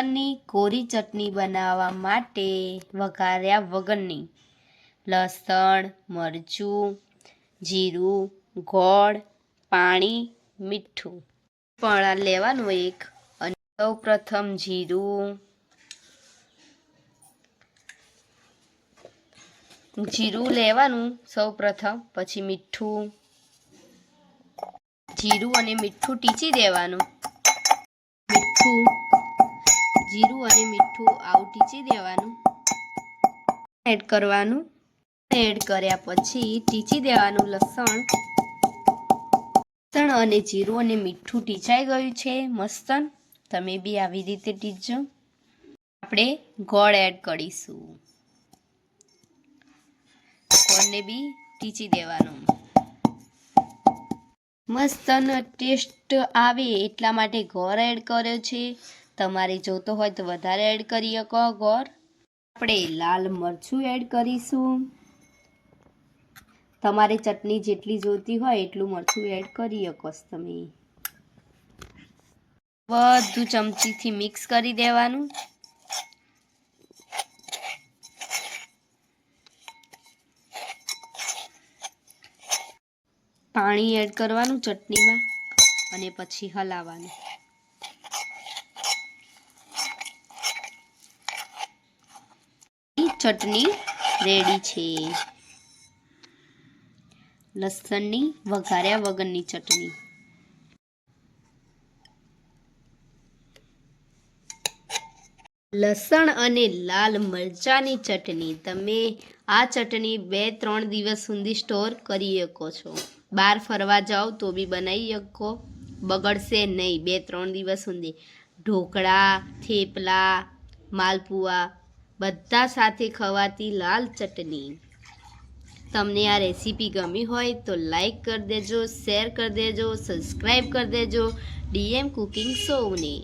લસણની કોરી ચટણી બનાવવા માટે વઘાર્યા વગરની લસણ, મરચું, જીરું, ગોળ, પાણી, મીઠું પણ લેવાનું એક. અને સૌ પ્રથમ જીરું લેવાનું સૌ પ્રથમ, પછી મીઠું, જીરું અને મીઠું ટીચી દેવાનું. જીરું અને મીઠું આવું ટીચી દેવાનું. એડ કરવાનું. એડ કર્યા પછી ટીચી દેવાનું લસણ અને જીરું અને મીઠું ટીચાઈ ગયું છે મસ્ત. તમે બી આવી રીતે ટીચજો. આપણે ગોળ એડ કરીશું. ગોળને બી ટીચી દેવાનું. મસ્ત ટેસ્ટ આવે એટલા માટે ગોળ એડ કર્યો છે. તમારે જોતો હોય તો વધારે એડ કરી શકો ગોળ. આપણે લાલ મરચું એડ કરીશું. તમારે ચટણી જેટલી જોઈતી હોય એટલું મરચું એડ કરી શકો તમે. બધું ચમચીથી મિક્સ કરી દેવાનું. પાણી એડ કરવાનું ચટણીમાં અને પછી હલાવવાનું. ચટણી રેડી છે. લસણની વઘાર્યા વગરની ચટણી. લસણ અને લાલ મરચાંની ચટણી. તમે આ ચટણી 2-3 દિવસ સુધી સ્ટોર કરી શકો છો. બહાર ફરવા જાઓ તો બી બનાવી શકો, બગડશે નહીં 2-3 દિવસ સુધી. ઢોકળા, થેપલા, માલપુઆ બધા સાથે ખવાતી લાલ ચટણી. તમને આ રેસીપી ગમી હોય તો લાઈક કરી દેજો, શેર કરી દેજો, સબસ્ક્રાઈબ કરી દેજો DM કુકિંગ શોને.